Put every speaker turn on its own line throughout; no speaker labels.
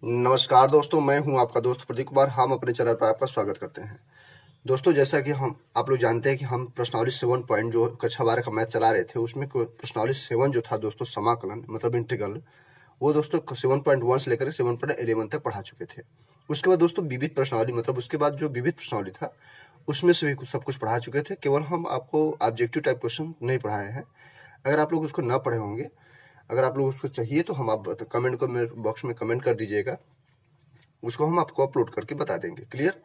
नमस्कार दोस्तों, मैं हूं आपका दोस्त प्रदीप कुमार। हम अपने चैनल पर आपका स्वागत करते हैं। दोस्तों, जैसा कि आप लोग जानते हैं कि हम प्रश्नावली 7 पॉइंट जो कक्षा 12 का मैथ चला रहे थे, उसमें प्रश्नावली 7 जो था दोस्तों, समाकलन मतलब इंटीग्रल, वो दोस्तों 7.1 से लेकर 7.11 तक पढ़ा चुके थे। उसके बाद दोस्तों विविध प्रश्नावली मतलब उसके बाद जो विविध प्रश्नावली था उसमें से भी सब कुछ पढ़ा चुके थे। केवल हम आपको ऑब्जेक्टिव टाइप क्वेश्चन नहीं पढ़ाए हैं। अगर आप लोग उसको न पढ़े होंगे, अगर आप लोग उसको चाहिए तो हम आप कमेंट को मेरे बॉक्स में कमेंट कर दीजिएगा, उसको हम आपको अपलोड करके बता देंगे। क्लियर।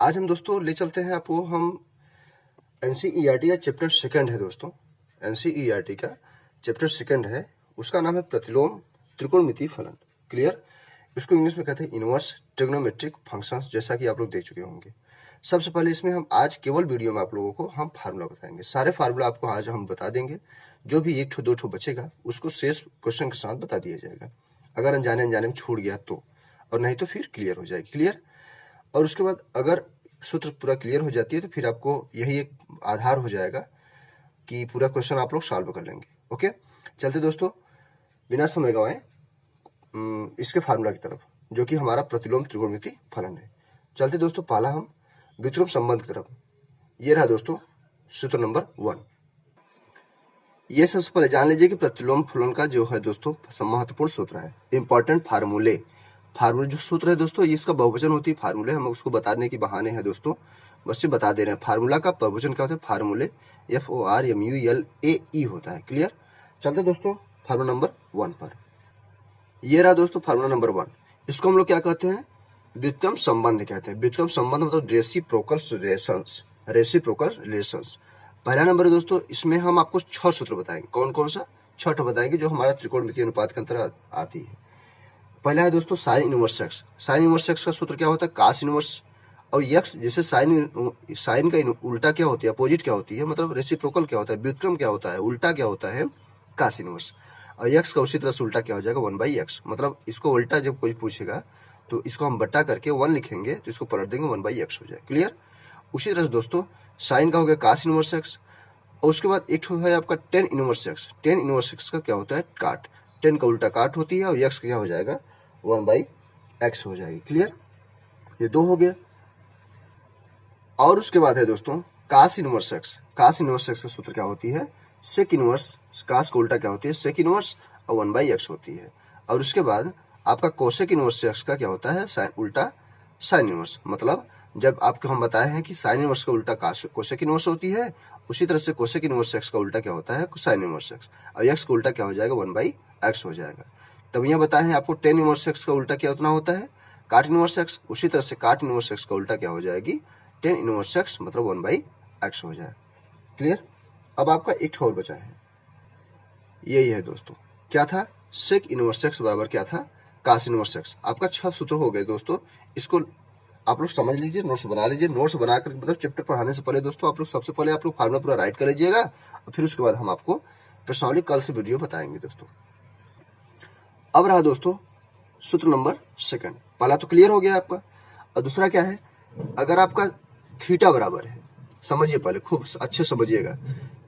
आज हम दोस्तों ले चलते हैं आपको, हम एनसीईआरटी का चैप्टर 2 है दोस्तों। एनसीईआरटी का चैप्टर 2 है, उसका नाम है प्रतिलोम त्रिकोणमितीय फलन। क्लियर। इसको इंग्लिश में कहते हैं इनवर्स ट्रिग्नोमेट्रिक फंक्शंस, जैसा कि आप लोग देख चुके होंगे। सबसे पहले इसमें हम आज केवल वीडियो में आप लोगों को हम फार्मूला बताएंगे। सारे फार्मूला आपको आज हम बता देंगे। जो भी 1 2 बचेगा उसको शेष क्वेश्चन के साथ बता दिया जाएगा। अगर अनजाने में छूट गया तो, और नहीं तो फिर क्लियर हो जाएगी। क्लियर। और उसके बाद अगर सूत्र पूरा क्लियर हो जाती है तो फिर आपको यही एक आधार हो जाएगा कि पूरा क्वेश्चन आप लोग सॉल्व कर लेंगे। ओके, चलते दोस्तों बिना समय गंवाए इसके फार्मूला की तरफ, जो कि हमारा प्रतिलोम त्रिकोणमितीय फलन है। चलते दोस्तों पहला हम व्युत्क्रम संबंध की तरफ। ये रहा दोस्तों सूत्र नंबर 1। ये सबसे पहले जान लीजिए कि प्रतिलोम फलन का जो है दोस्तों महत्वपूर्ण सूत्र है, इंपॉर्टेंट फार्मूले जो सूत्र है दोस्तों, इसका बहुवचन होती है फार्मूले। हम उसको बताने के बहाने हैं दोस्तों, बस ये बता दे रहे हैं। फार्मूला का बहुवचन क्या होता है? फार्मूले, FORMULAE होता है। क्लियर। चलते दोस्तों फार्मूला नंबर 1 पर। ये रहा दोस्तों फार्मूला नंबर 1। इसको हम लोग क्या कहते हैं? व्युत्क्रम संबंध कहते हैं। व्युत्क्रम संबंध मतलब रेसिप्रोकल रिलेशंस। पहला नंबर है दोस्तों, इसमें हम आपको 6 सूत्र बताएंगे। कौन कौन सा? 6 बताएंगे जो हमारा त्रिकोणमितीय अनुपात के अंतर्गत आती है। पहला है दोस्तों sign inverse x. Sign inverse x का सूत्र क्या होता है? Cos inverse. और एक्स जैसे साइन का उल्टा क्या होती है? अपोजिट क्या होती है? मतलब रेसिप्रोकल क्या होता है? व्युत्क्रम क्या होता है? उल्टा क्या होता है? Cos inverse. और एक्स का उसी तरह से उल्टा क्या हो जाएगा? 1/x। मतलब इसको उल्टा जब कोई पूछेगा तो इसको हम बट्टा करके 1 लिखेंगे तो इसको पलट देंगे 1/x हो जाए। क्लियर। उसी तरह से दोस्तों साइन का हो गया कास इनवर्स एक्स। और उसके बाद एक है आपका ten inverse x. Tan inverse x का क्या होता है? काट। 10 का उल्टा काट होती है और एक्स का क्या हो जाएगा? 1/x हो जाएगी। क्लियर। ये 2 हो गया। और उसके बाद है दोस्तों cos inverse x. Cos inverse x का सूत्र क्या होती है? Sec inverse. कास का उल्टा क्या होती है? सेक इनवर्स और 1/x होती है। और उसके बाद आपका कोसेक इनवर्स एक्स का क्या होता है? उल्टा साइन इनवर्स। मतलब जब आपको हम बताए हैं कि साइन इनवर्स का उल्टा कोसेक इनवर्स होती है, उसी तरह से कोसेक इनवर्स एक्स का उल्टा क्या होता है? Sine inverse x. और एक्स का उल्टा क्या हो जाएगा? 1/x हो जाएगा। तब यहाँ बताए हैं आपको टेन इनवर्स एक्स का उल्टा क्या उतना होता है? काट इनवर्स एक्स। उसी तरह से काट इनवर्स एक्स का उल्टा क्या हो जाएगी? टेन इनवर्स एक्स, मतलब 1/x हो जाए। क्लियर। अब आपका एक और बचा है, यही है दोस्तों। क्या था? सेक इनवर्स एक्स बराबर क्या था? कास इनवर्स एक्स। आपका 6 सूत्र हो गए दोस्तों। इसको आप लोग समझ लीजिए, नोट्स बना लीजिए। नोट्स बनाकर मतलब चैप्टर पढ़ाने से पहले दोस्तों आप लोग सबसे पहले आप लोग फार्मूला पूरा राइट कर लीजिएगा, और फिर उसके बाद हम आपको प्रश्नावली कल से वीडियो बताएंगे दोस्तों। अब रहा दोस्तों सूत्र नंबर 2। पहला तो क्लियर हो गया आपका। और दूसरा क्या है? अगर आपका थीटा बराबर है, समझिए पहले खूब अच्छे समझिएगा।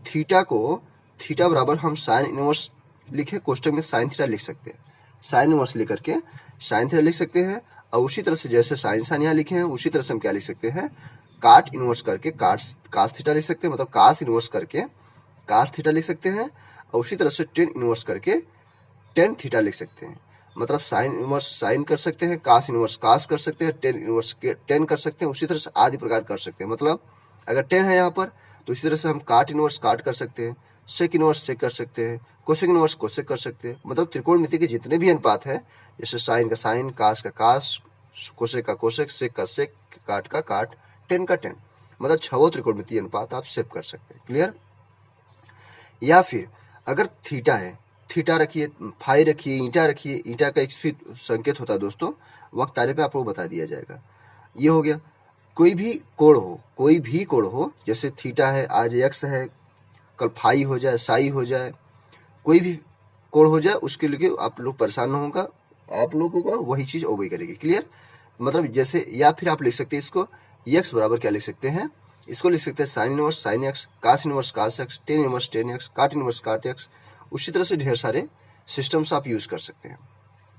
थीटा बराबर हम साइन इनवर्स लिखे, कोष्टक में साइन थीटा लिख सकते हैं। साइन इनवर्स लेकर के साइन थीटा लिख सकते हैं। और उसी तरह से जैसे साइन यहाँ लिखे हैं, उसी तरह से हम क्या लिख सकते हैं? काट इनवर्स करके कास थीटा लिख सकते हैं। मतलब कास इनवर्स करके कास थीटा लिख सकते हैं। और उसी तरह से टेन इनवर्स करके टेन थीटा लिख सकते हैं। मतलब साइन इनवर्स साइन कर सकते हैं, कास इनवर्स कास कर सकते हैं, टेन इनवर्स टेन कर सकते हैं। उसी तरह से आदि प्रकार कर सकते हैं। मतलब अगर 10 है यहाँ पर तो इसी तरह से हम काट इनवर्स काट कर सकते हैं, सेक इनवर्स सेक कर सकते हैं, कोसेक इनवर्स कोसेक कर सकते हैं। मतलब त्रिकोणमिति के जितने भी अनुपात है, जैसे साइन का साइन, कास का कास, कोसेक का कोसेक, सेक का सेक, काट का काट, टेन का टेन, मतलब 6 त्रिकोणमितीय अनुपात आप सेव कर सकते हैं। क्लियर। या फिर अगर थीटा है, थीटा रखिए, फाई रखिए, ईंटा रखिए। ईंटा का एक संकेत होता है दोस्तों, वक्त आने पे आपको बता दिया जाएगा। ये हो गया। कोई भी कोण हो, जैसे थीटा है, आज एक्स है, कल फाई हो जाए, साई हो जाए, कोई भी कोण हो जाए, उसके लिए आप लोग परेशान न होगा, आप लोगों को वही चीज ओबे करेगी। क्लियर। मतलब जैसे, या फिर आप लिख सकते हैं इसको एक्स बराबर क्या लिख सकते हैं? इसको लिख सकते हैं sine inverse sine x, cos inverse cos x, tan inverse tan x, cot inverse cot x. उसी तरह से ढेर सारे सिस्टम्स आप यूज कर सकते हैं।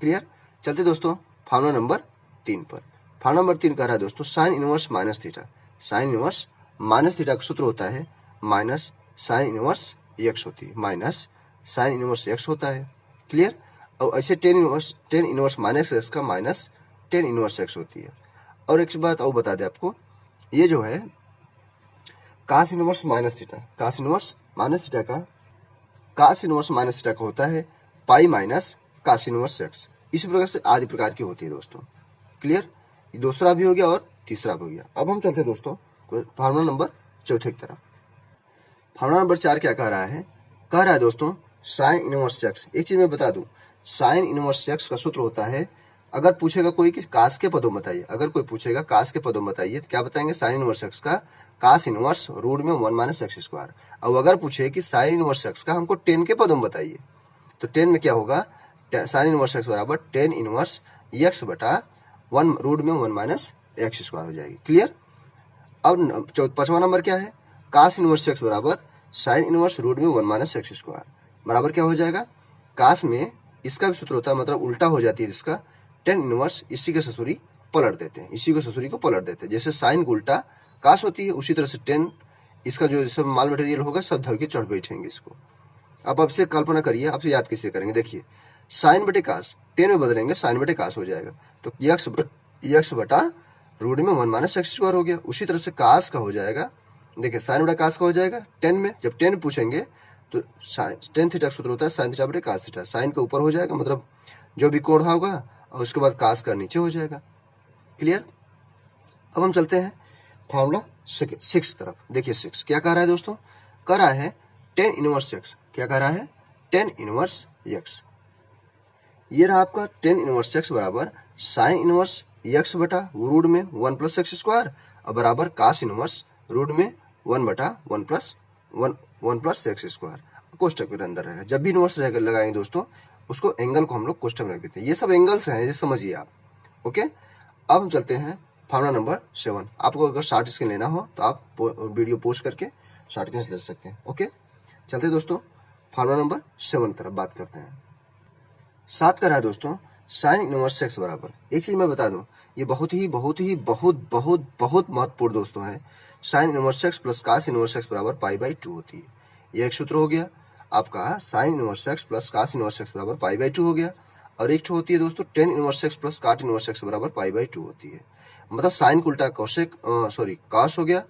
क्लियर। चलते दोस्तों फार्मूला नंबर 3 पर। फार्मूला नंबर 3 कह रहा है दोस्तों sine inverse minus theta. Sine inverse minus theta का सूत्र होता है माइनस साइन इनवर्स एक्स होती है, माइनस साइन इनवर्स एक्स होता है। क्लियर। और ऐसे टेन इनवर्स माइनस एक्स का माइनस टेन इनवर्स एक्स होती है। और एक बात और बता दें आपको, ये जो है cos inverse minus theta, cos inverse minus theta का होता है pi minus cos inverse x. इसी प्रकार से आदि प्रकार की होती है दोस्तों। क्लियर। दूसरा भी हो गया और तीसरा भी हो गया। अब हम चलते हैं दोस्तों फार्मूला नंबर चौथे की तरफ। फार्मूला नंबर 4 क्या कह रहा है? कह रहा है दोस्तों साइन इनवर्स एक्स। एक चीज मैं बता दूं, साइन इनवर्स एक्स का सूत्र होता है, अगर पूछेगा कोई कि कास के पदों बताइए, अगर कोई पूछेगा कास के पदों बताइए तो क्या बताएंगे? साइन इनवर्स एक्स का कास इनवर्स रूट में 1 माइनस एक्स स्क्वायर। और अगर पूछे कि साइन इनवर्स एक्स का हमको 10 के पदों बताइए, तो 10 में क्या होगा? साइन इनवर्स एक्स बराबर 10 इनवर्स एक्स बटा 1 रूट में 1 माइनस एक्स स्क्वायर हो जाएगी। क्लियर। अब 5वां नंबर क्या है? कास इनवर्स एक्स बराबर साइन इनवर्स रूट में 1 माइनस एक्स स्क्वायर बराबर क्या हो जाएगा? कास में इसका भी सूत्र होता है, मतलब उल्टा हो जाती है जिसका, 10 इनवर्स इसी के ससुरी पलट देते हैं, इसी को ससुरी को पलट देते हैं। जैसे साइन को उल्टा कास होती है, उसी तरह से 10 इसका जो सब माल मटेरियल होगा सब धर के चढ़ बैठेंगे इसको। अब आपसे कल्पना करिए, आपसे याद कैसे करेंगे? देखिए साइन बटे कास 10 में बदलेंगे, साइन बटे कास हो जाएगा, तो यक्स बटा रूट में 1 माइनस एक्स स्क्वायर हो गया। उसी तरह से कास का हो जाएगा, देखिए साइन बटा कास का हो जाएगा 10 में, जब 10 पूछेंगे तो टेन थीटा सूत्र होता है साइन थीटा बटे कास थीटा। साइन का ऊपर हो जाएगा, मतलब जो भी कोण होगा, और उसके बाद कास का नीचे हो जाएगा। क्लियर। अब हम चलते हैं फार्मूला 6 तरफ। देखिए 6 क्या कह रहा है दोस्तों? कह रहा है 10 इनवर्स एक्स। क्या कह रहा है? 10 इनवर्स एक्स। ये रहा आपका 10 इनवर्स एक्स बराबर साइन इनवर्स एक्स बटा रूट में 1 प्लस एक्स स्क्वायर और बराबर कास इनवर्स रूट में 1 बटा 1 प्लस एक्स स्क्वायर। कोष्टक के अंदर रहेगा। जब भी इनवर्स लगाएंगे दोस्तों, उसको एंगल को हम लोग कोष्टक में रख देते हैं। ये सब एंगल्स हैं, ये समझिए आप। ओके। अब हम चलते हैं फार्मूला नंबर 7। आपको अगर शॉर्ट स्क्रीन लेना हो तो आप वीडियो पोस्ट करके शॉर्ट स्क्रीन ले सकते हैं। ओके। चलते दोस्तों फार्मूला नंबर 7 तरफ बात करते हैं। 7 का रहा है दोस्तों साइन इनवर्स एक्स बराबर, एक चीज मैं बता दूं, ये बहुत महत्वपूर्ण दोस्तों है। Sine inverse x plus cos inverse x बराबर पाई बाई 2 होती है। ये एक सूत्र हो गया आपका, sine inverse x plus cos inverse x बराबर पाई बाई 2 हो गया। और एक होती है दोस्तों 10 इनवर्स एक्स प्लस काट इनवर्स एक्स बराबर पाई बाई 2 होती है। मतलब साइन को उल्टा कास हो गया,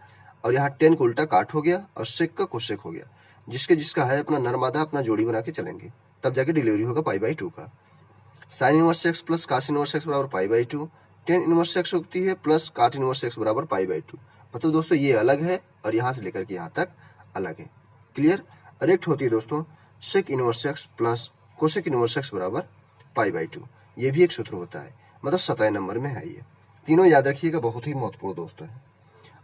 और यहाँ 10 को उल्टा काट हो गया, और सेक का कोसेक हो गया। जिसका है अपना नरमादा अपना जोड़ी बना के चलेंगे, तब जाके डिलीवरी होगा पाई बाई 2 का। Sine inverse x plus cos inverse x बराबर पाई बाई 2, 10 इनवर्स एक्स होती है प्लस काट इनवर्स एक्स बराबर पाई बाई 2। मतलब दोस्तों ये अलग है और यहाँ से लेकर के यहाँ तक अलग है। क्लियर। और एक होती है दोस्तों sec inverse x plus cosec inverse x बराबर पाई बाई 2। ये भी एक सूत्र होता है, मतलब 27 नंबर में है। ये तीनों याद रखिएगा, बहुत ही महत्वपूर्ण दोस्तों है।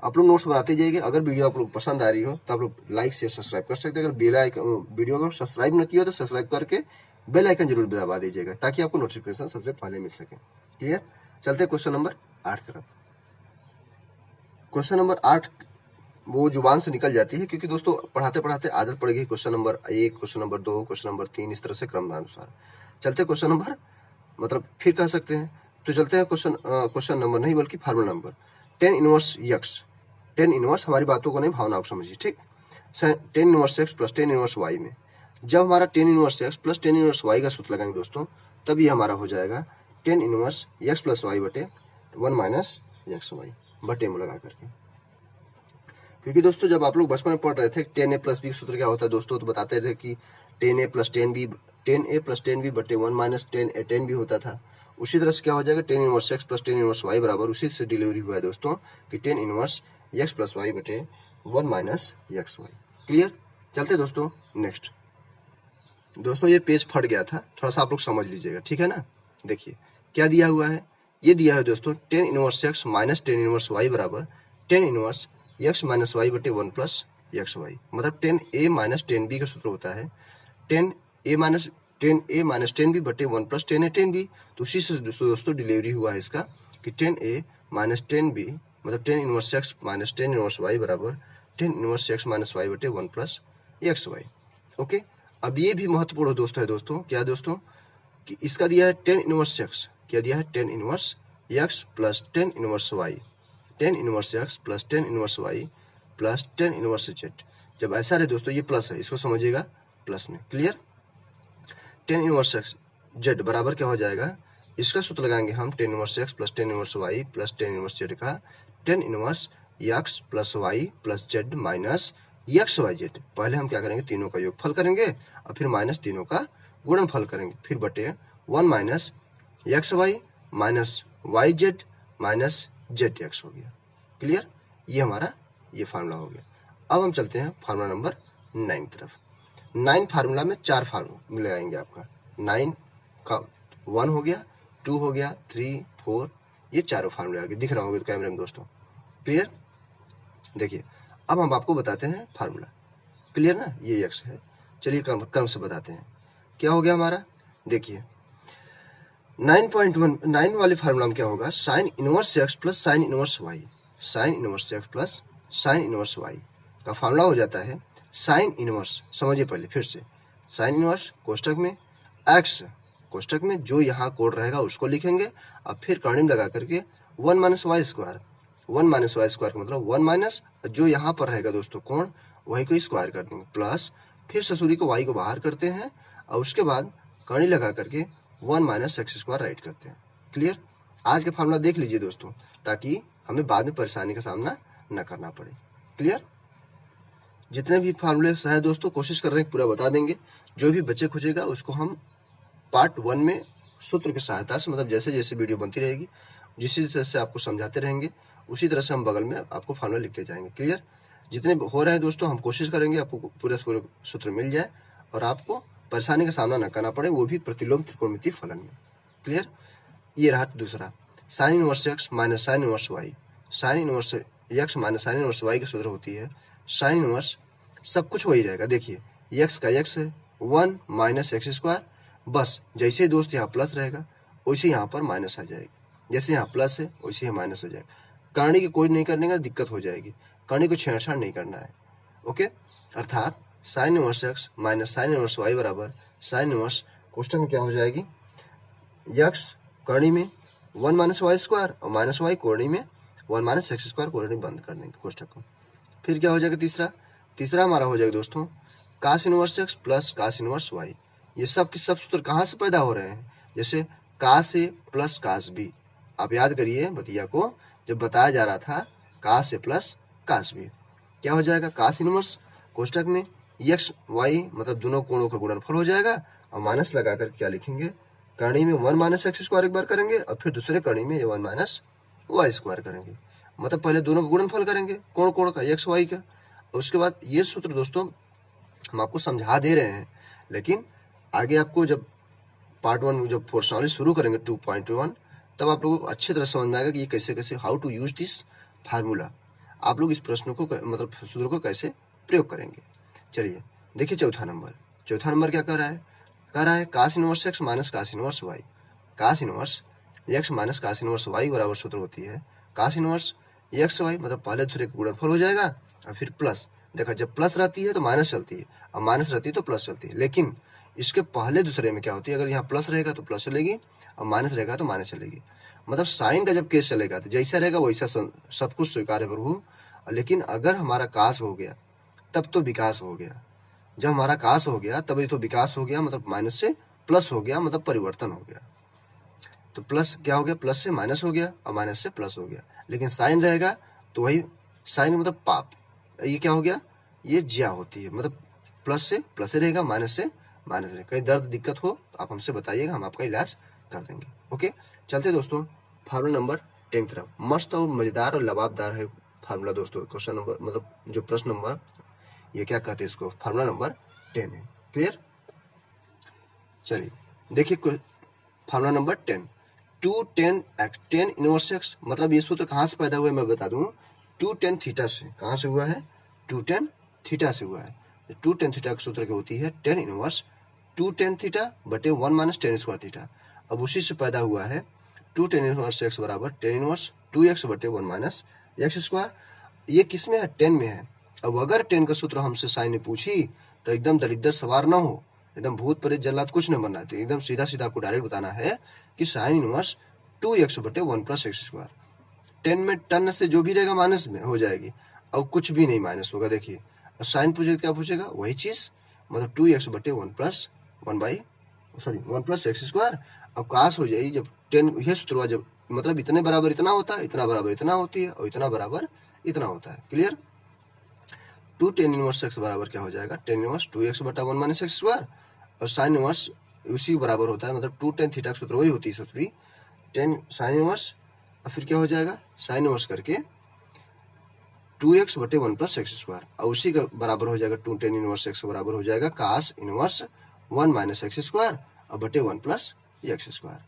आप लोग नोट्स बनाते जाइए। अगर वीडियो आप लोग पसंद आ रही हो तो आप लोग लाइक शेयर सब्सक्राइब कर सकते हैं। अगर वीडियो अगर सब्सक्राइब न किया तो सब्सक्राइब करके बेल आइकन जरूर दबा दीजिएगा, ताकि आपको नोटिफिकेशन सबसे पहले मिल सके। क्लियर। चलते क्वेश्चन नंबर 8 तरफ। क्वेश्चन नंबर 8 वो जुबान से निकल जाती है, क्योंकि दोस्तों पढ़ाते पढ़ाते आदत पड़ गई। Question number 1, question number 2, question number 3, इस तरह से क्रमानुसार चलते क्वेश्चन नंबर, मतलब फिर कह सकते हैं। तो चलते हैं क्वेश्चन नंबर नहीं बल्कि formula number 10 inverse x. 10 inverse, हमारी बातों को नहीं भावनाओं को समझिए, ठीक। 10 inverse x plus 10 inverse y में जब हमारा 10 inverse x plus 10 inverse y का सूत्र लगाएंगे दोस्तों, तब ये हमारा हो जाएगा 10 इनवर्स एक्स प्लस वाई बटे 1 माइनस एक्स वाई बटे में लगा करके। क्योंकि दोस्तों जब आप लोग बचपन में पढ़ रहे थे 10a प्लस बी सूत्र क्या होता है दोस्तों, तो बताते थे कि 10a प्लस 10b बटे 1 माइनस 10 भी होता था। उसी तरह से क्या हो जाएगा 10 inverse x plus 10 inverse y बराबर, उसी से डिलीवरी हुआ है दोस्तों कि 10 इनवर्स एक्स प्लस वाई बटे 1 माइनस एक्स वाई। क्लियर। चलते दोस्तों नेक्स्ट। दोस्तों ये पेज फट गया था, थोड़ा सा आप लोग समझ लीजिएगा, ठीक है ना। देखिए क्या दिया हुआ है, ये दिया है दोस्तों 10 inverse x minus 10 inverse y बराबर 10 इनवर्स एक्स माइनस वाई बटे 1 प्लस एक्स वाई। मतलब 10a माइनस 10b का सूत्र होता है 10a माइनस 10b बटे 1 प्लस 10a 10b। तो उसी से दोस्तों डिलीवरी हुआ है इसका कि 10a माइनस 10b, मतलब 10 inverse x minus 10 inverse y बराबर 10 इनवर्स एक्स माइनस वाई बटे 1 प्लस एक्स वाई। ओके। अब ये भी महत्वपूर्ण दोस्तों है दोस्तों, क्या दोस्तों कि इसका दिया है 10 इनवर्स एक्स। क्या दिया है, tan inverse x plus tan inverse y, tan inverse x plus tan inverse y plus tan inverse z. जब ऐसा रहे दोस्तों, ये प्लस है, इसको समझिएगा प्लस में, clear. Tan inverse x z बराबर क्या हो जाएगा, इसका सूत्र लगाएंगे हम, tan inverse x plus tan inverse y plus tan inverse z का tan inverse x plus y plus z minus x y z. पहले हम क्या करेंगे, तीनों का योगफल करेंगे और फिर माइनस तीनों का गुणनफल करेंगे, फिर बटे one minus x y minus y z minus z x हो गया, क्लियर। ये हमारा ये फार्मूला हो गया। अब हम चलते हैं फार्मूला नंबर 9 की तरफ। 9 फार्मूला में 4 फार्मूला लगाएंगे आपका, 9 का 1 हो गया, 2 हो गया, 3, 4, ये चारों फार्मूले आगे दिख रहा होगा कैमरे में दोस्तों, क्लियर। देखिए अब हम आपको बताते हैं फार्मूला, क्लियर ना, ये एक्स है। चलिए क्रम से बताते हैं क्या हो गया हमारा। देखिए 9 वाले फार्मूला में क्या होगा, sine inverse x plus sine inverse y, sine inverse x plus sine inverse y का फार्मूला हो जाता है साइन इनवर्स। समझिए पहले फिर से, साइन इनवर्स कोष्टक में, एक्स कोष्टक में, जो यहाँ कोड रहेगा उसको लिखेंगे और फिर कर्णिम लगा करके 1 minus y square, 1 minus y square का मतलब 1 माइनस जो यहाँ पर रहेगा दोस्तों कोण, वही को स्क्वायर कर देंगे, प्लस फिर ससुरी को वाई को बाहर करते हैं और उसके बाद कर्णी लगा करके 1 माइनस एक्स स्क्वायर राइट करते हैं, क्लियर। आज का फार्मूला देख लीजिए दोस्तों, ताकि हमें बाद में परेशानी का सामना न करना पड़े, क्लियर। जितने भी फार्मूले है दोस्तों, कोशिश कर रहे हैं पूरा बता देंगे। जो भी बच्चे खुजेगा उसको हम पार्ट 1 में सूत्र की सहायता से, मतलब जैसे जैसे वीडियो बनती रहेगी जिस तरह से आपको समझाते रहेंगे उसी तरह से हम बगल में आपको फार्मूला लिखते जाएंगे, क्लियर। जितने हो रहे हैं दोस्तों, हम कोशिश करेंगे आपको पूरे सूत्र मिल जाए और आपको परेशानी का सामना न करना पड़े, वो भी प्रतिलोम त्रिकोणमितीय फलन में, क्लियर। ये रहा दूसरा, sine inverse x minus sine inverse y, sine inverse x minus sine inverse y की सूत्र होती है साइन इनवर्स, सब कुछ वही रहेगा। देखिए एक्स का एक्स है, 1 माइनस एक्स स्क्वायर, बस जैसे दोस्त यहाँ प्लस रहेगा वैसे यहाँ पर माइनस आ जाएगी, जैसे यहाँ प्लस है वैसे ही माइनस हो जाएगा। करने की कोई नहीं करने का दिक्कत हो जाएगी, करने को छेड़छाड़ नहीं करना है, ओके। अर्थात sine inverse x minus sine inverse y बराबर साइन इनवर्स क्वेश्चन में क्या हो जाएगी, एक्स करनी में 1 माइनस वाई स्क्वायर और माइनस वाई कोणी में 1 माइनस एक्स स्क्वायर, कोणी बंद कर देंगे कोष्टक को। फिर क्या हो जाएगा तीसरा हमारा हो जाएगा दोस्तों cos inverse x plus cos inverse y. ये सब के सब सूत्र कहाँ से पैदा हो रहे हैं, जैसे कास ए प्लस कास बी। आप याद करिए बतिया को, जब बताया जा रहा था कास ए प्लस कास बी, क्या हो जाएगा, कास इनवर्स कोष्टक में एक्स वाई मतलब दोनों कोणों का गुणनफल हो जाएगा और माइनस लगाकर क्या लिखेंगे, करणी में 1 माइनस एक्स स्क्वायर एक बार करेंगे और फिर दूसरे करणी में 1 माइनस वाई स्क्वायर करेंगे, मतलब पहले दोनों का गुणनफल करेंगे कोण का एक्स वाई का। उसके बाद ये सूत्र दोस्तों हम आपको समझा दे रहे हैं, लेकिन आगे आपको जब पार्ट 1 जब प्रश्नावली शुरू करेंगे 2.1 तब आप लोगों को अच्छी तरह समझ में आएगा कि ये कैसे कैसे how to use this formula, आप लोग इस प्रश्न को मतलब सूत्र को कैसे प्रयोग करेंगे। चलिए देखिए चौथा नंबर क्या कह रहा है cos inverse x minus cos inverse y, cos inverse x minus cos inverse y बराबर सूत्र होती है कास इनवर्स एक्स वाई, मतलब पहले दूसरे का गुणनफल हो जाएगा और फिर प्लस। देखा जब प्लस रहती है तो माइनस चलती है और माइनस रहती है तो प्लस चलती है, लेकिन इसके पहले दूसरे में क्या होती है, अगर यहाँ प्लस रहेगा तो प्लस चलेगी और माइनस रहेगा तो माइनस चलेगी। मतलब साइन का जब केस चलेगा तो जैसा रहेगा वैसा सब कुछ स्वीकार है प्रभु, लेकिन अगर हमारा कास हो गया तब तो विकास हो गया, जब हमारा कास हो गया तभी तो विकास हो गया, मतलब माइनस से प्लस हो गया, मतलब परिवर्तन हो गया। तो प्लस क्या हो गया, प्लस से माइनस हो गया और माइनस से प्लस हो गया, लेकिन साइन रहेगा तो वही साइन मतलब पाप, ये क्या हो गया, ये ज्या होती है, मतलब प्लस से प्लस रहेगा, माइनस से माइनस रहेगा। कहीं दर्द दिक्कत हो तो आप हमसे बताइएगा, हम आपका इलाज कर देंगे, ओके। चलते दोस्तों फार्मूला नंबर 10 की तरफ। मस्त और मजेदार और लबाबदार है फार्मूला दोस्तों, क्वेश्चन नंबर मतलब जो प्रश्न नंबर ये क्या कहते हैं इसको, फार्मूला नंबर 10 है, क्लियर। चलिए देखिए formula number 10, 2 tan x, tan inverse x, मतलब ये सूत्र कहाँ से पैदा हुआ है मैं बता दूं, 2 tan थीटा से। कहाँ से हुआ है, 2 tan थीटा से हुआ है। 2 tan थीटा का सूत्र क्या होती है, tan इनवर्स 2 tan थीटा बटे 1 माइनस tan स्क्वायर थीटा। अब उसी से पैदा हुआ है 2 tan इनवर्स एक्स बराबर tan इनवर्स 2x बटे 1 माइनस एक्स स्क्वायर। ये किस में है, 10 में है। अब अगर 10 का सूत्र हमसे साइन ने पूछी तो एकदम दरिद्र सवार ना हो, एकदम भूत प्रेत जल्लाद कुछ नहीं बनना है, तो एकदम सीधा सीधा आपको डायरेक्ट बताना है कि साइन इनवर्स 2x बटे 1 प्लस एक्स स्क्वायर। 10 में टर्न से जो भी रहेगा माइनस में हो जाएगी, और कुछ भी नहीं माइनस होगा। देखिए, और साइन पूछेगा क्या पूछेगा, वही चीज, मतलब 2x बटे 1 प्लस 1 प्लस एक्स स्क्वायर। अब काश हो जाएगी जब 10, यह सूत्र हुआ जब मतलब इतने बराबर इतना होता है, इतना बराबर इतना होती है, और इतना बराबर इतना होता है। क्लियर। 2 tan इनवर्स एक्स बराबर क्या हो जाएगा, tan इनवर्स 2x बटा 1 माइनस एक्स स्क्वायर, और साइन इनवर्स उसी बराबर होता है, मतलब 2 tan थीटा सूत्र वही होती है सूत्र भी, tan साइन इनवर्स, और फिर क्या हो जाएगा साइन इनवर्स करके 2x बटे 1 प्लस एक्स स्क्वायर, और उसी का बराबर हो जाएगा 2 tan इनवर्स एक्स बराबर हो जाएगा कास इनवर्स 1 माइनस एक्स स्क्वायर और बटे 1 प्लस एक्स स्क्वायर।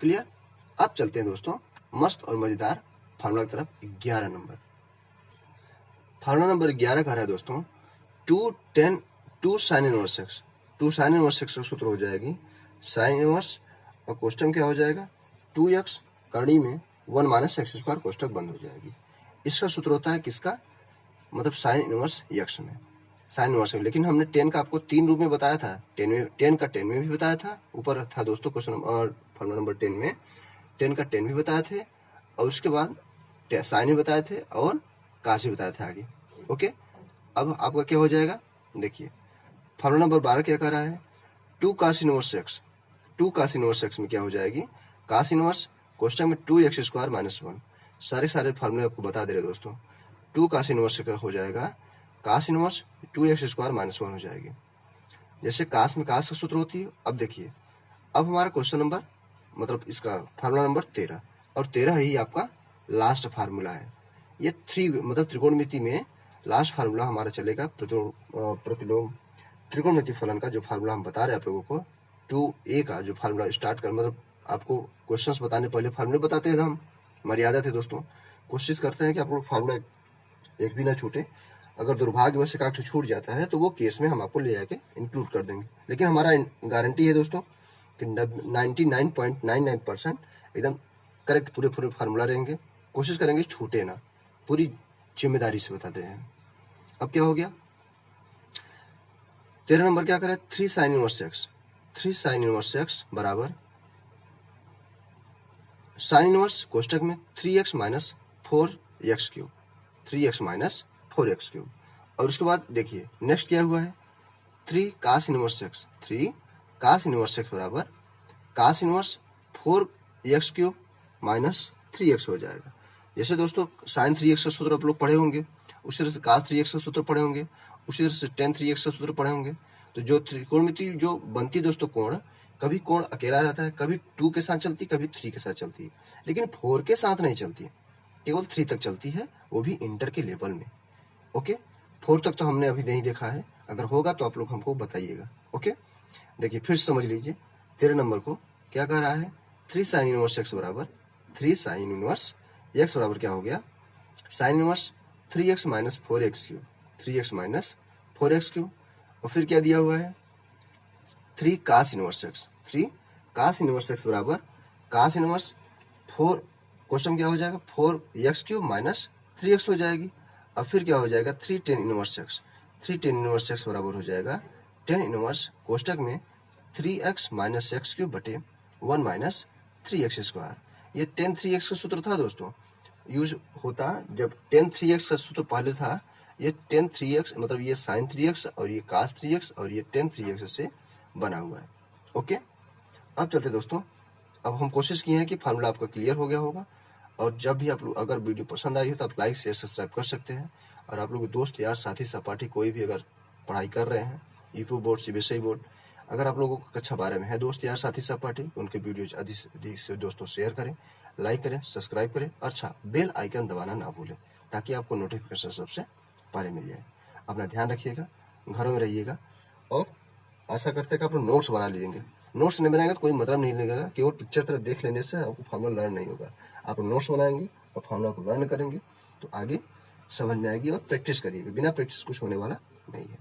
क्लियर। अब चलते हैं दोस्तों मस्त और मजेदार फार्मूला की तरफ। 11 नंबर फार्मूला नंबर 11 का है दोस्तों 2 sign inverse x. 2 sign inverse x का सूत्र हो जाएगी साइन इनवर्स, और कोष्टक क्या हो जाएगा 2x करड़ी में 1 माइनस एक्स स्क्वायर, कोष्टक बंद हो जाएगी। इसका सूत्र होता है किसका, मतलब साइन इनवर्स x में, साइन इनवर्स में। लेकिन हमने 10 का आपको 3 रूप में बताया था, 10 का 10 में भी बताया था, ऊपर था दोस्तों क्वेश्चन और फार्मूला नंबर 10 में 10 का 10 भी बताए थे, और उसके बाद साइन भी बताए थे और काश भी बताए थे आगे। ओके, अब आपका क्या हो जाएगा, देखिए फार्मूला नंबर 12 क्या कर रहा है 2 काश इनवर्स एक्स। 2 काश इनवर्स एक्स में क्या हो जाएगी काश इनवर्स, कोष्टक में 2x स्क्वायर माइनस 1। सारे फार्मूले आपको बता दे रहे दोस्तों। 2 काश इनवर्स का हो जाएगा काश इनवर्स 2x स्क्वायर माइनस 1 हो जाएगी। जैसे काश में काश का सूत्र होती है। अब देखिए, अब हमारा क्वेश्चन नंबर मतलब इसका फार्मूला नंबर 13, और 13 ही आपका लास्ट फार्मूला है। ये 3 मतलब त्रिकोणमिति में लास्ट फार्मूला हमारा चलेगा प्रतिलोम त्रिकोणमिति फलन का, जो फार्मूला हम बता रहे हैं आप लोगों को 2a का जो फार्मूला स्टार्ट कर, मतलब आपको क्वेश्चंस बताने पहले फार्मूले बताते हैं हम, हमारी आदत है दोस्तों, कोशिश करते हैं कि आप लोग फार्मूला एक भी ना छूटे। अगर दुर्भाग्यवश एक आठ छूट जाता है तो वो केस में हम आपको ले जाके इंक्लूड कर देंगे, लेकिन हमारा गारंटी है दोस्तों कि 99.99% एकदम करेक्ट पूरे फार्मूला रहेंगे। कोशिश करेंगे छूटे ना, पूरी जिम्मेदारी से बताते हैं। अब क्या हो गया 13 नंबर क्या करें 3 sign inverse x. 3 sign inverse x बराबर साइन इनवर्स कोष्टक में 3x minus 4x cube, 3x minus 4x cube. और उसके बाद देखिए नेक्स्ट क्या हुआ है 3 कास इनवर्स एक्स। 3 कास इनवर्स एक्स बराबर कास inverse 4x cube minus 3x हो जाएगा। जैसे दोस्तों साइन 3x का सूत्र आप लोग पढ़े होंगे, उसी तरह से कास 3x का सूत्र पढ़े होंगे, उसी तरह से tan 3x का सूत्र पढ़े होंगे। तो जो त्रिकोणमिति जो बनती दोस्तों कोण, कभी कोण अकेला रहता है, कभी 2 के साथ चलती, कभी 3 के साथ चलती है, लेकिन 4 के साथ नहीं चलती है, केवल 3 तक चलती है, वो भी इंटर के लेवल में। ओके, 4 तक तो हमने अभी नहीं देखा है, अगर होगा तो आप लोग हमको बताइएगा। ओके, देखिए फिर समझ लीजिए 13 नंबर को क्या कह रहा है 3 साइन इनवर्स एक्स बराबर 3 साइन इनवर्स एक्स बराबर क्या हो गया sine inverse 3x minus 4x cube, 3x minus 4x cube. और फिर क्या दिया हुआ है 3 कास इनवर्स एक्स। 3 कास इनवर्स एक्स बराबर कास इनवर्स 4, क्वेश्चन क्या हो जाएगा 4x क्यूब माइनस 3x हो जाएगी। अब फिर क्या हो जाएगा 3 tan inverse x. 3 tan inverse x बराबर हो जाएगा tan इनवर्स कोष्टक में 3x माइनस एक्स क्यूब बटे 1 माइनस 3x स्क्वायर। ये tan 3x का सूत्र था दोस्तों, यूज होता जब tan 3x का सूत्र पहले था, ये tan 3x मतलब ये sin 3x और ये cos 3x और ये tan 3x से बना हुआ है। ओके, अब चलते दोस्तों, अब हम कोशिश किए हैं कि फार्मूला आपका क्लियर हो गया होगा। और जब भी आप लोग अगर वीडियो पसंद आई हो तो आप लाइक शेयर सब्सक्राइब कर सकते हैं। और आप लोग दोस्त यार साथी सहपाठी कोई भी अगर पढ़ाई कर रहे हैं यूपी बोर्ड सीबीएसई बोर्ड, अगर आप लोगों को कक्षा 12 में है दोस्त यार साथी सहपाठी, उनके वीडियोज अधिक से अधिक से दोस्तों शेयर करें, लाइक करें, सब्सक्राइब करें। अच्छा, बेल आइकन दबाना ना भूलें ताकि आपको नोटिफिकेशन सबसे पहले मिल जाए। अपना ध्यान रखिएगा, घरों में रहिएगा, और आशा करते हैं कि आप लोग नोट्स बना लीजिएंगे। नोट्स नहीं बनाएंगे तो कोई मतलब नहीं लगेगा, केवल पिक्चर तरह देख लेने से आपको फार्मूला लर्न नहीं होगा। आप नोट्स बनाएंगे और फार्मूला को लर्न करेंगे तो आगे समझ में आएगी, और प्रैक्टिस करिएगा, बिना प्रैक्टिस कुछ होने वाला नहीं है।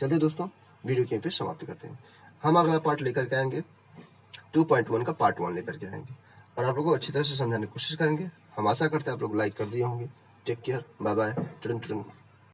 चलिए दोस्तों, वीडियो की फिर समाप्ति करते हैं। हम अगला पार्ट लेकर के आएंगे 2.1 का पार्ट 1 लेकर के आएंगे, और आप लोगों को अच्छी तरह से समझाने की कोशिश करेंगे। हम आशा करते हैं आप लोग लाइक कर दिए होंगे। Take care, bye bye,